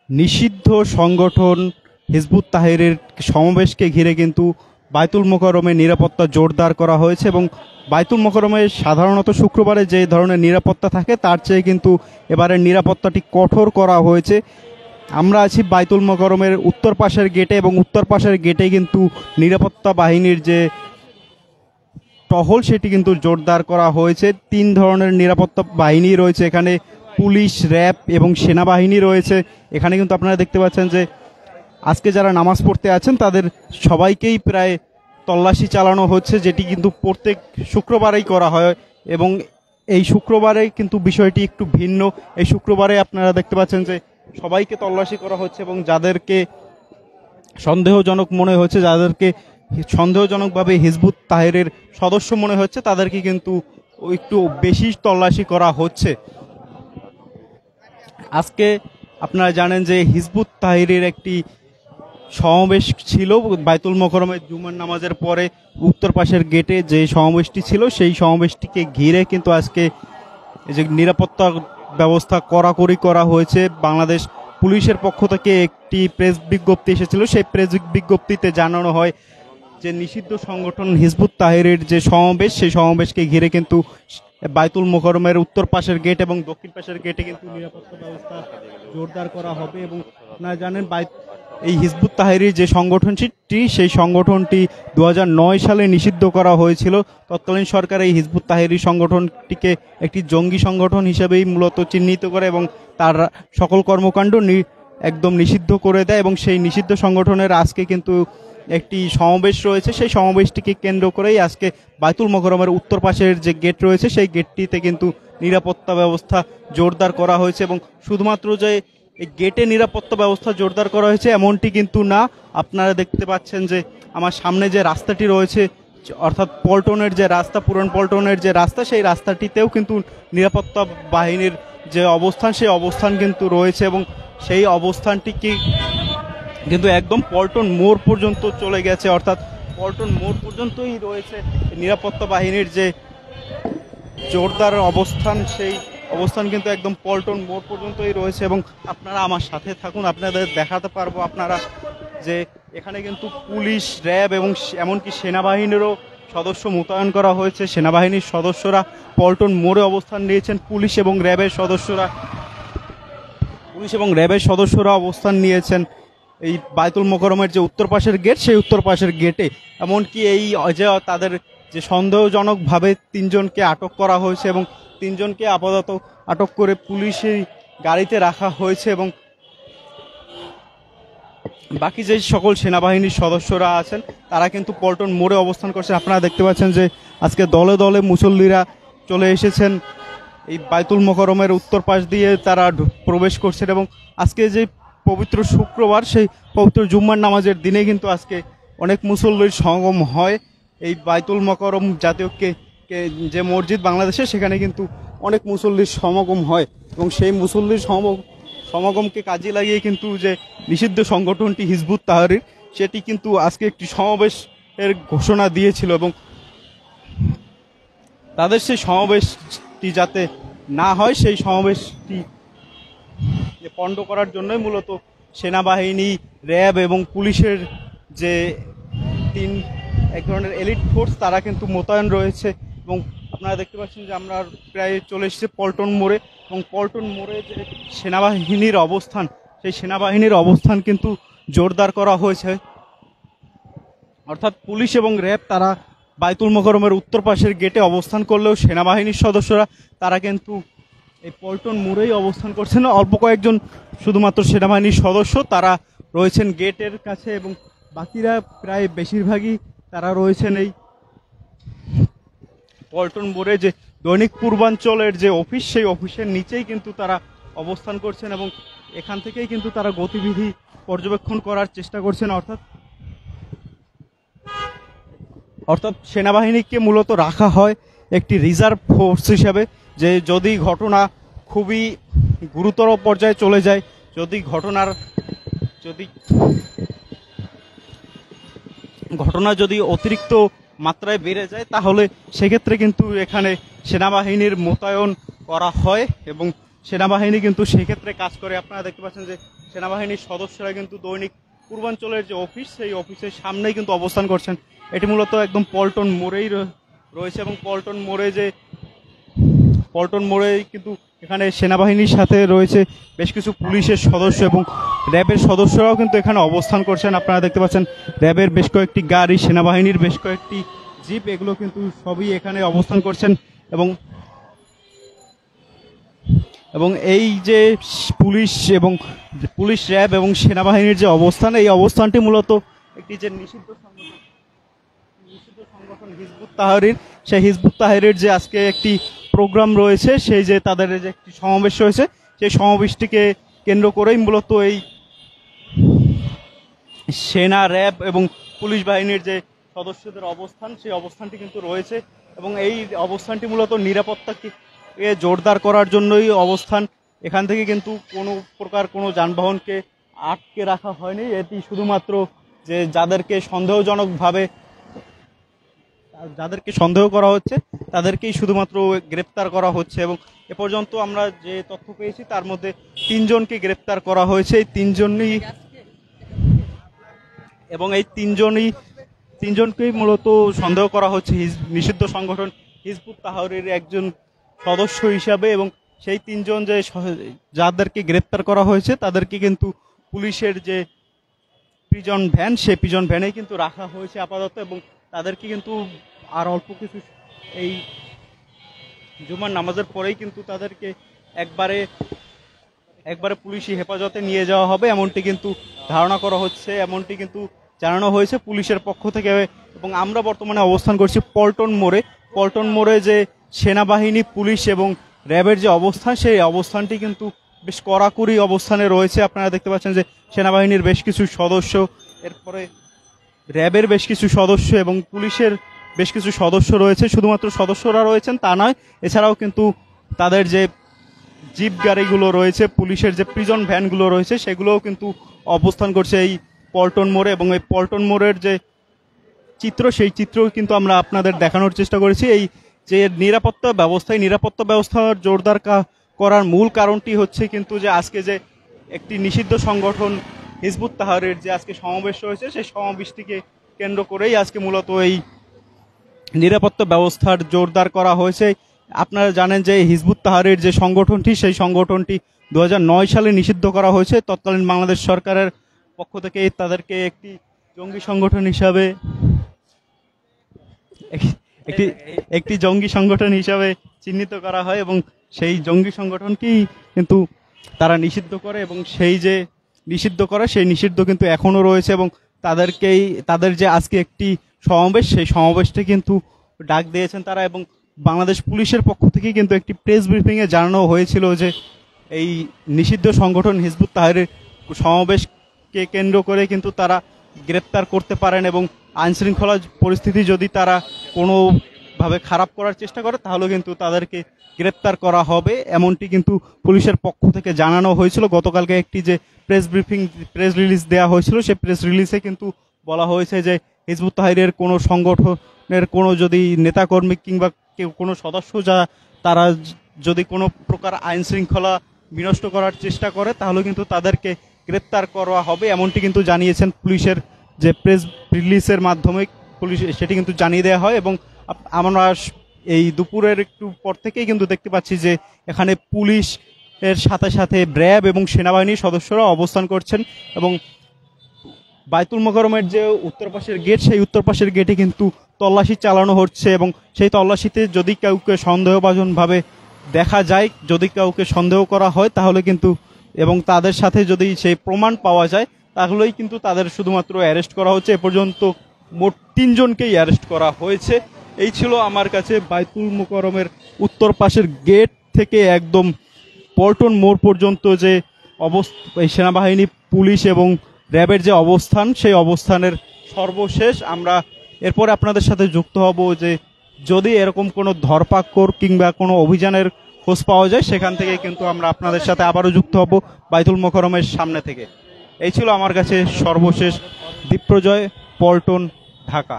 নিষিদ্ধ সংগঠন হিজবুত তাহরীরের সমাবেশকে ঘিরে কিন্তু বায়তুল মোকাররমের নিরাপত্তা জোরদার করা হয়েছে এবং বায়তুল মোকাররমে সাধারণত শুক্রবারে যে ধরনের নিরাপত্তা থাকে তার চেয়ে কিন্তু এবারের নিরাপত্তাটি কঠোর করা হয়েছে। আমরা আছি বায়তুল মোকাররমের উত্তর পাশের গেটে এবং উত্তর পাশের গেটে কিন্তু নিরাপত্তা বাহিনীর যে টহল সেটি কিন্তু জোরদার করা হয়েছে। 3 ধরনের নিরাপত্তা বাহিনী রয়েছে এখানে, পুলিশ, র্যাব এবং সেনাবাহিনী রয়েছে। এখানে কিন্তু আপনারা দেখতে পাচ্ছেন যে আজকে যারা নামাজ পড়তে আছেন তাদের সবাইকেই প্রায় তল্লাশি চালানো হচ্ছে, যেটি কিন্তু প্রত্যেক শুক্রবারেই করা হয় এবং এই শুক্রবারে কিন্তু বিষয়টি একটু ভিন্ন। এই শুক্রবারে আপনারা দেখতে পাচ্ছেন যে সবাইকে তল্লাশি করা হচ্ছে এবং যাদেরকে সন্দেহজনক মনে হচ্ছে, যাদেরকে সন্দেহজনকভাবে হিজবুত তাহরীরের সদস্য মনে হচ্ছে, তাদেরকে কিন্তু একটু বেশি তল্লাশি করা হচ্ছে। আজকে আপনারা জানেন যে হিজবুত তাহরীরের একটি সমাবেশ ছিল বায়তুল মোকাররমের জুমার নামাজের পরে উত্তর পাশের গেটে যে সমাবেশটি ছিল, সেই সমাবেশটিকে ঘিরে কিন্তু আজকে যে নিরাপত্তা ব্যবস্থা কড়াকড়ি করা হয়েছে। বাংলাদেশ পুলিশের পক্ষ থেকে একটি প্রেস বিজ্ঞপ্তি এসেছিল, সেই প্রেস বিজ্ঞপ্তিতে জানানো হয় যে নিষিদ্ধ সংগঠন হিজবুত তাহরীরের যে সমাবেশ, সেই সমাবেশকে ঘিরে কিন্তু বায়তুল মোকাররমের উত্তর পাশের গেট এবং দক্ষিণ পাশের গেটে কিন্তু নিরাপত্তা ব্যবস্থা জোরদার করা হবে। এবং আপনারা জানেন এই হিজবুত তাহরীর যে সংগঠনটি, সেই সংগঠনটি 2009 সালে নিষিদ্ধ করা হয়েছিল। তৎকালীন সরকার এই হিজবুত তাহরীর সংগঠনটিকে একটি জঙ্গি সংগঠন হিসেবেই মূলত চিহ্নিত করে এবং তার সকল কর্মকাণ্ড একদম নিষিদ্ধ করে দেয়। এবং সেই নিষিদ্ধ সংগঠনের আজকে কিন্তু একটি সমাবেশ রয়েছে, সেই সমাবেশটিকে কেন্দ্র করেই আজকে বায়তুল মোকাররমের উত্তর পাশের যে গেট রয়েছে সেই গেটটিতে কিন্তু নিরাপত্তা ব্যবস্থা জোরদার করা হয়েছে। এবং শুধুমাত্র যে এই গেটে নিরাপত্তা ব্যবস্থা জোরদার করা হয়েছে এমনটি কিন্তু না, আপনারা দেখতে পাচ্ছেন যে আমার সামনে যে রাস্তাটি রয়েছে, অর্থাৎ পল্টনের যে রাস্তা, পুরান পল্টনের যে রাস্তা, সেই রাস্তাটিতেও কিন্তু নিরাপত্তা বাহিনীর যে অবস্থান, সেই অবস্থান কিন্তু রয়েছে এবং সেই অবস্থানটিকে কিন্তু একদম পল্টন মোড় পর্যন্ত চলে গেছে, অর্থাৎ পল্টন মোড় পর্যন্তই রয়েছে নিরাপত্তা বাহিনীর যে জোরদার অবস্থান, সেই অবস্থান কিন্তু একদম পল্টন মোড় পর্যন্তই রয়েছে। এবং আপনারা আমার সাথে থাকুন, আপনাদের দেখাতে পারবো আপনারা যে এখানে কিন্তু পুলিশ, র্যাব এবং এমনকি সেনাবাহিনীরও সদস্য মোতায়েন করা হয়েছে। সেনাবাহিনীর সদস্যরা পল্টন মোড়ে অবস্থান নিয়েছেন, পুলিশ এবং র্যাবের সদস্যরা অবস্থান নিয়েছেন এই বায়তুল মোকাররমের যে উত্তর পাশের গেট, সেই উত্তর পাশের গেটে। এমনকি এই যে তাদের যে সন্দেহজনকভাবে 3 জনকে আটক করা হয়েছে এবং 3 জনকে আপাতত আটক করে পুলিশের গাড়িতে রাখা হয়েছে এবং বাকি যে সকল সেনাবাহিনীর সদস্যরা আছেন তারা কিন্তু পল্টন মোড়ে অবস্থান করছেন। আপনারা দেখতে পাচ্ছেন যে আজকে দলে দলে মুসল্লিরা চলে এসেছেন এই বায়তুল মোকাররমের উত্তর পাশ দিয়ে, তারা প্রবেশ করছেন। এবং আজকে যে পবিত্র শুক্রবার, সেই পবিত্র জুম্মার নামাজের দিনে কিন্তু আজকে অনেক মুসল্লির সমাগম হয় এই বায়তুল মোকাররম জাতীয় যে মসজিদ বাংলাদেশে, সেখানে কিন্তু অনেক মুসল্লির সমাগম হয় এবং সেই মুসল্লির সমাগমকে কাজে লাগিয়ে কিন্তু যে নিষিদ্ধ সংগঠনটি হিজবুত তাহরীর, সেটি কিন্তু আজকে একটি সমাবেশের ঘোষণা দিয়েছিল এবং তাদের সেই সমাবেশটি যাতে না হয়, সেই সমাবেশটি পণ্ড করার জন্যই মূলত সেনাবাহিনী, র্যাব এবং পুলিশের যে এক ধরনের এলিট ফোর্স, তারা কিন্তু মোতায়েন রয়েছে। এবং আপনারা দেখতে পাচ্ছেন যে আমরা প্রায় চলে এসেছি পল্টন মোড়ে এবং পল্টন মোড়ে যে সেনাবাহিনীর অবস্থান, সেই সেনাবাহিনীর অবস্থান কিন্তু জোরদার করা হয়েছে। অর্থাৎ পুলিশ এবং র্যাব তারা বায়তুল মোকাররমের উত্তর পাশের গেটে অবস্থান করলেও সেনাবাহিনীর সদস্যরা তারা কিন্তু এই পল্টন মোড়েই অবস্থান করছেন। অল্প কয়েকজন শুধুমাত্র সেনাবাহিনীর সদস্য তারা রয়েছেন গেটের কাছে এবং বাকিরা প্রায় বেশিরভাগই তারা রয়েছেন এই পল্টন মোড়ে যে দৈনিক পূর্বাঞ্চলের যে অফিস, সেই অফিসের নিচেই কিন্তু তারা অবস্থান করছেন এবং এখান থেকেই কিন্তু তারা গতিবিধি পর্যবেক্ষণ করার চেষ্টা করছেন। অর্থাৎ সেনাবাহিনীকে মূলত রাখা হয় একটি রিজার্ভ ফোর্স হিসাবে, যে যদি ঘটনা খুবই গুরুতর পর্যায়ে চলে যায়, যদি ঘটনা যদি অতিরিক্ত মাত্রায় বেড়ে যায়, তাহলে সেক্ষেত্রে কিন্তু এখানে সেনাবাহিনীর মোতায়েন করা হয় এবং সেনাবাহিনী কিন্তু সেক্ষেত্রে কাজ করে। আপনারা দেখতে পাচ্ছেন যে সেনাবাহিনীর সদস্যরা কিন্তু দৈনিক পূর্বাঞ্চলের যে অফিস, সেই অফিসের সামনেই কিন্তু অবস্থান করছেন। এটি মূলত একদম পল্টন মোড়েই রয়েছে এবং পল্টন মোড়ে কিন্তু এখানে সেনাবাহিনীর সাথে রয়েছে বেশ কিছু পুলিশের সদস্য এবং র্যাবের সদস্যরাও কিন্তু এখানে অবস্থান করছেন। আপনারা দেখতে পাচ্ছেন র্যাবের বেশ কয়েকটি গাড়ি, সেনাবাহিনীর বেশ কয়েকটি জিপ, এগুলো কিন্তু সবই এখানে অবস্থান করছেন। এবং এই যে পুলিশ র্যাব এবং সেনাবাহিনীর যে অবস্থান, এই অবস্থানটি মূলত একটি যে নিষিদ্ধ সংগঠন হিজবুত তাহরীর, সেই হিজবুত তাহরীর যে আজকে একটি প্রোগ্রাম রয়েছে, সেই যে তাদের যে একটি সমাবেশ রয়েছে, সেই সমাবেশটিকে কেন্দ্র করেই মূলত এই সেনা, র্যাব এবং পুলিশ বাহিনীর যে সদস্যদের অবস্থান, সেই অবস্থানটি কিন্তু রয়েছে। এবং এই অবস্থানটি মূলত নিরাপত্তাকে জোরদার করার জন্যই অবস্থান। এখান থেকে কিন্তু কোনো প্রকার কোনো যানবাহনকে আটকে রাখা হয়নি। এটি শুধুমাত্র যে যাদেরকে সন্দেহ করা হচ্ছে তাদেরকেই শুধুমাত্র গ্রেপ্তার করা হচ্ছে। এবং এ পর্যন্ত আমরা যে তথ্য পেয়েছি তার মধ্যে 3 জনকে গ্রেপ্তার করা হয়েছে। এই 3 জনকেই মূলত সন্দেহ করা হচ্ছে নিষিদ্ধ সংগঠন হিজবুত তাহরীর একজন সদস্য হিসাবে। এবং সেই 3 জন যাদেরকে গ্রেপ্তার করা হয়েছে তাদেরকে কিন্তু পুলিশের যে প্রিজন ভ্যান, সেই প্রিজন ভ্যানেই কিন্তু রাখা হয়েছে আপাতত। এবং তাদেরকে কিন্তু আর অল্প কিছু, এই জুমার নামাজের পরেই কিন্তু তাদেরকে একবারে পুলিশি হেফাজতে নিয়ে যাওয়া হবে, এমনটি কিন্তু ধারণা করা হচ্ছে, এমনটি কিন্তু জানানো হয়েছে পুলিশের পক্ষ থেকে। এবং আমরা বর্তমানে অবস্থান করছি পল্টন মোড়ে যে সেনাবাহিনী, পুলিশ এবং র্যাবের যে অবস্থান, সেই অবস্থানটি কিন্তু বেশ কড়াকড়ি অবস্থানে রয়েছে। আপনারা দেখতে পাচ্ছেন যে সেনাবাহিনীর বেশ কিছু সদস্য, এরপরে র্যাবের বেশ কিছু সদস্য এবং পুলিশের বেশ কিছু সদস্য রয়েছে। শুধুমাত্র সদস্যরা রয়েছেন তা নয়, এছাড়াও কিন্তু তাদের যে জিপ গাড়িগুলো রয়েছে, পুলিশের যে প্রিজন ভ্যানগুলো রয়েছে, সেগুলোও কিন্তু অবস্থান করছে এই পল্টন মোড়ে। এবং এই পল্টন মোড়ের যে চিত্র, সেই চিত্রও কিন্তু আমরা আপনাদের দেখানোর চেষ্টা করেছি। এই যে নিরাপত্তা ব্যবস্থা জোরদার করার মূল কারণটি হচ্ছে কিন্তু যে আজকে যে একটি নিষিদ্ধ সংগঠন হিজবুত তাহরীর যে আজকে সমাবেশ রয়েছে, সেই সমাবেশটিকে কেন্দ্র করেই আজকে মূলত এই নিরাপত্তা ব্যবস্থার জোরদার করা হয়েছে। আপনারা জানেন যে হিজবুত তাহরীর যে সংগঠনটি, সেই সংগঠনটি 2009 সালে নিষিদ্ধ করা হয়েছে। তৎকালীন বাংলাদেশ সরকারের পক্ষ থেকে তাদেরকে একটি জঙ্গি সংগঠন হিসাবে চিহ্নিত করা হয় এবং সেই জঙ্গি সংগঠনটি কিন্তু তারা নিষিদ্ধ করে। এবং সেই নিষিদ্ধ কিন্তু এখনো রয়েছে। এবং তাদের যে আজকে একটি সমাবেশ, সেই সমাবেশটি কিন্তু ডাক দিয়েছেন তারা। এবং বাংলাদেশ পুলিশের পক্ষ থেকে কিন্তু একটি প্রেস ব্রিফিংয়ে জানানো হয়েছিল যে এই নিষিদ্ধ সংগঠন হিজবুত তাহরীর সমাবেশকে কেন্দ্র করে কিন্তু তারা গ্রেপ্তার করতে পারেন এবং আইনশৃঙ্খলা পরিস্থিতি যদি তারা কোনোভাবে খারাপ করার চেষ্টা করে, তাহলে কিন্তু তাদেরকে গ্রেপ্তার করা হবে, এমনটি কিন্তু পুলিশের পক্ষ থেকে জানানো হয়েছিল। গতকালকে একটি যে প্রেস রিলিজ দেওয়া হয়েছিল, সেই প্রেস রিলিজে কিন্তু বলা হয়েছে যে হিজবুত তাহরীরের কোনো সংগঠনের কোনো যদি নেতাকর্মী কিংবা কেউ কোনো সদস্য তারা যদি কোনো প্রকার আইন শৃঙ্খলা বিনষ্ট করার চেষ্টা করে, তাহলে কিন্তু তাদেরকে গ্রেপ্তার করা হবে, এমনটি কিন্তু জানিয়েছেন পুলিশের যে প্রেস রিলিজের মাধ্যমে পুলিশ সেটি কিন্তু জানিয়ে দেওয়া হয়। এবং আমরা এই দুপুরের একটু পর থেকেই কিন্তু দেখতে পাচ্ছি যে এখানে পুলিশ এর সাথে সাথে র্যাব এবং সেনাবাহিনীর সদস্যরা অবস্থান করছেন। এবং বাইতুল মোকাররমের যে উত্তর পাশের গেট, সেই উত্তর পাশের গেটে কিন্তু তল্লাশি চালানো হচ্ছে। এবং সেই তল্লাশিতে যদি কাউকে সন্দেহভাজনভাবে দেখা যায়, যদি কাউকে সন্দেহ করা হয়, তাহলে কিন্তু এবং তাদের সাথে যদি সেই প্রমাণ পাওয়া যায়, তাহলেই কিন্তু তাদের শুধুমাত্র অ্যারেস্ট করা হচ্ছে। এ পর্যন্ত মোট 3 জনকেই অ্যারেস্ট করা হয়েছে। এই ছিল আমার কাছে বাইতুল মোকাররমের উত্তর পাশের গেট থেকে একদম পল্টন মোড় পর্যন্ত যে সেনাবাহিনী, পুলিশ এবং র্যাবের যে অবস্থান, সেই অবস্থানের সর্বশেষ। আমরা এরপরে আপনাদের সাথে যুক্ত হব যে যদি এরকম কোনো ধরপাকড় কিংবা কোনো অভিযানের খোঁজ পাওয়া যায়, সেখান থেকে কিন্তু আমরা আপনাদের সাথে আবারও যুক্ত হব বাইতুল মোকাররমের সামনে থেকে। এই ছিল আমার কাছে সর্বশেষ। দীপ্রজয়, পল্টন, ঢাকা।